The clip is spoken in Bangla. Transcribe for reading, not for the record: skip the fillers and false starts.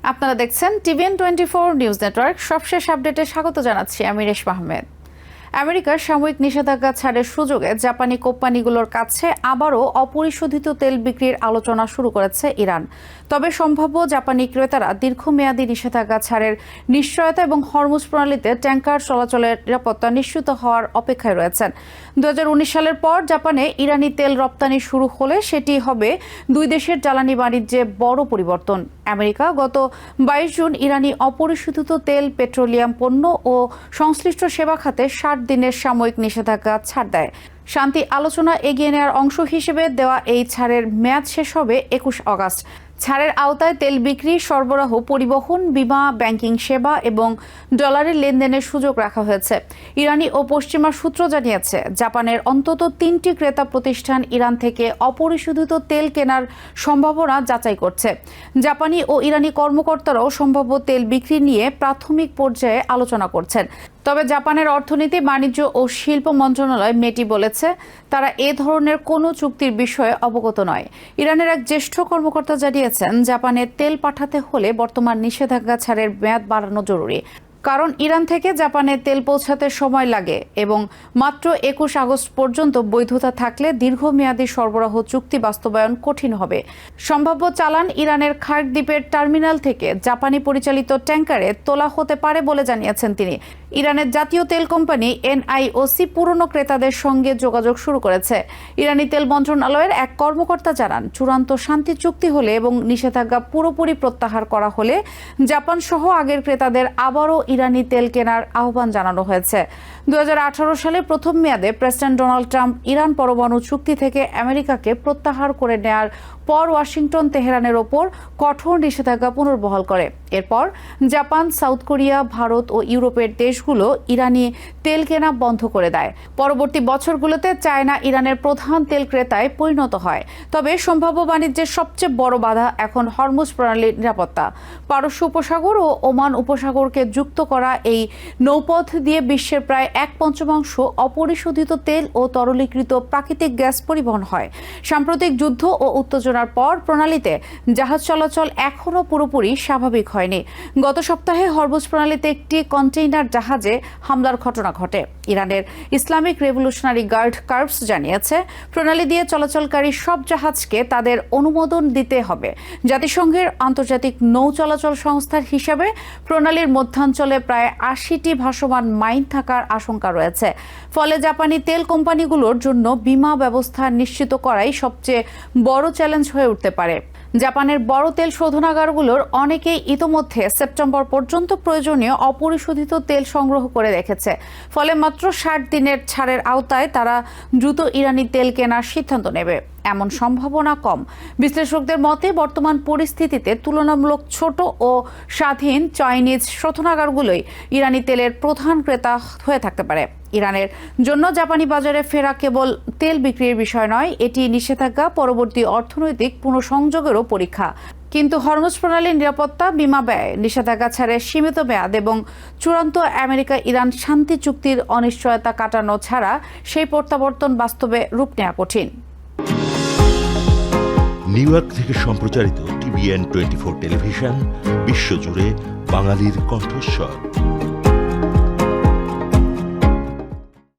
আপনারা দেখছেন TVN24 নিউজ নেটওয়ার্ক। সবশেষ আপডেটে স্বাগত জানাচ্ছি আমি রেশমা আহমেদ। আমেরিকার সাময়িক নিষেধাজ্ঞা ছাড়ের সুযোগে জাপানি কোম্পানিগুলোর কাছে আবারও অপরিশোধিত তেল বিক্রির আলোচনা শুরু করেছে ইরান। তবে সম্ভাব্য জাপানি ক্রেতারা দীর্ঘমেয়াদী নিষেধাজ্ঞা ছাড়ের নিশ্চয়তা এবং হরমুজ প্রণালীতে ট্যাঙ্কার চলাচলের নিরাপত্তা নিশ্চিত হওয়ার অপেক্ষায় রয়েছেন। 2019 সালের পর জাপানে ইরানি তেল রপ্তানি শুরু হলে সেটি হবে দুই দেশের জ্বালানি বাণিজ্যে বড় পরিবর্তন। আমেরিকা গত 22 জুন ইরানি অপরিশোধিত তেল, পেট্রোলিয়াম পণ্য ও সংশ্লিষ্ট সেবা খাতে 60 দিনের সাময়িক নিষেধাজ্ঞা ছাড় দেয়। শান্তি আলোচনা এগিয়ে নেওয়ার অংশ হিসেবে দেওয়া এই ছাড়ের মেয়াদ শেষ হবে 21 আগস্ট। ছাড়ের আওতায় তেল বিক্রি, সরবরাহ, পরিবহন, বীমা, ব্যাংকিং সেবা এবং ডলারের লেনদেনের সুযোগ রাখা হয়েছে। ইরানি ও পশ্চিমা সূত্র জানিয়েছে, জাপানের অন্তত 3টি ক্রেতা প্রতিষ্ঠান ইরান থেকে অপরিশোধিত তেল কেনার সম্ভাবনা যাচাই করছে। জাপানি ও ইরানি কর্মকর্তারাও সম্ভাব্য তেল বিক্রি নিয়ে প্রাথমিক পর্যায়ে আলোচনা করছেন। তবে জাপানের অর্থনীতি, বাণিজ্য ও শিল্প মন্ত্রণালয় মেটি বলেছে, তারা এ ধরনের কোনো চুক্তির বিষয়ে অবগত নয়। ইরানের এক জ্যেষ্ঠ কর্মকর্তা জানিয়েছেন, জাপানে তেল পাঠাতে হলে বর্তমান নিষেধাজ্ঞা ছাড়ের মেয়াদ বাড়ানো জরুরি। কারণ ইরান থেকে জাপানে তেল পৌঁছাতে সময় লাগে এবং মাত্র 21 আগস্ট পর্যন্ত বৈধতা থাকলে দীর্ঘমেয়াদী সরবরাহ চুক্তি বাস্তবায়ন কঠিন হবে। সম্ভাব্য চালান ইরানের খার্ক দ্বীপের টার্মিনাল থেকে জাপানি পরিচালিত ট্যাঙ্কারে তোলা হতে পারে বলে জানিয়েছেন তিনি। ইরানের জাতীয় তেল কোম্পানি NIOC পুরনো ক্রেতাদের সঙ্গে যোগাযোগ শুরু করেছে। ইরানি তেল মন্ত্রণালয়ের এক কর্মকর্তা জানান, চূড়ান্ত শান্তি চুক্তি হলে এবং নিষেধাজ্ঞা পুরোপুরি প্রত্যাহার করা হলে জাপান সহ আগের ক্রেতাদের আবারও ইরানি তেল কেনার আহ্বান জানানো হয়েছে। 2018 সালে প্রথম মেয়াদে প্রেসিডেন্ট ডোনাল্ড ট্রাম্প ইরান পরমাণু চুক্তি থেকে আমেরিকাকে প্রত্যাহার করে নেয়ার পর ওয়াশিংটন তেহরানের ওপর কঠোর নিষেধাজ্ঞা পুনর্বহাল করে। এরপর জাপান, সাউথ কোরিয়া, ভারত ও ইউরোপের দেশগুলো ইরানি তেল কেনা বন্ধ করে দেয়। পরবর্তী বছরগুলোতে চায়না ইরানের প্রধান তেল ক্রেতায় পরিণত হয়। তবে সম্ভাব্য বাণিজ্যের সবচেয়ে বড় বাধা এখন হরমুজ প্রণালীর নিরাপত্তা। পারস্য উপসাগর ও ওমান উপসাগরকে যুক্ত করা এই নৌপথ দিয়ে বিশ্বের প্রায় 1/5 অপরিশোধিত তেল ও তরলীকৃত প্রাকৃতিক গ্যাস পরিবহন হয়। সাম্প্রতিক যুদ্ধ ও উত্তেজনার পর প্রণালীতে জাহাজ চলাচল এখনও পুরোপুরি স্বাভাবিক হয়নি। গত সপ্তাহে হরমুজ প্রণালীতে একটি কন্টেইনার জাহাজে হামলার ঘটনা ঘটে। ইরানের ইসলামিক রেভলিউশনারি গার্ড কর্পস জানিয়েছে, প্রণালী দিয়ে চলাচলকারী সব জাহাজকে তাদের অনুমোদন দিতে হবে। জাতিসংঘের আন্তর্জাতিক নৌ চলাচল সংস্থার হিসাবে প্রণালীর মধ্যাঞ্চলে প্রায় 80টি ভাসমান মাইন থাকার আশঙ্কা রয়েছে। ফলে জাপানি তেল কোম্পানিগুলোর জন্য বীমা ব্যবস্থা নিশ্চিত করাই সবচেয়ে বড় চ্যালেঞ্জ হয়ে উঠতে পারে। জাপানের বড় তেল শোধনাগারগুলোর অনেকেই ইতোমধ্যে সেপ্টেম্বর পর্যন্ত প্রয়োজনীয় অপরিশোধিত তেল সংগ্রহ করে রেখেছে। ফলে মাত্র 60 দিনের ছাড়ের আওতায় তারা দ্রুত ইরানি তেল কেনার সিদ্ধান্ত নেবে এমন সম্ভাবনা কম। বিশ্লেষকদের মতে, বর্তমান পরিস্থিতিতে তুলনামূলক ছোট ও স্বাধীন চাইনিজ শোধনাগারগুলোই ইরানি তেলের প্রধান ক্রেতা হয়ে থাকতে পারে। ইরানের জন্য জাপানি বাজারে ফেরা কেবল তেল বিক্রির বিষয় নয়, এটি নিষেধাজ্ঞা পরবর্তী অর্থনৈতিক পুনঃসংযোগেরও পরীক্ষা। কিন্তু হরমুজ প্রণালীর নিরাপত্তা, বীমা ব্যয়, নিষেধাজ্ঞা ছাড়ের সীমিত মেয়াদ এবং চূড়ান্ত আমেরিকা ইরান শান্তি চুক্তির অনিশ্চয়তা কাটানো ছাড়া সেই প্রত্যাবর্তন বাস্তবে রূপ নেওয়া কঠিন। নিউ ইয়র্ক থেকে সম্প্রচারিত TVN24 টেলিভিশন বিশ্বজুড়ে বাঙালির কণ্ঠস্বর।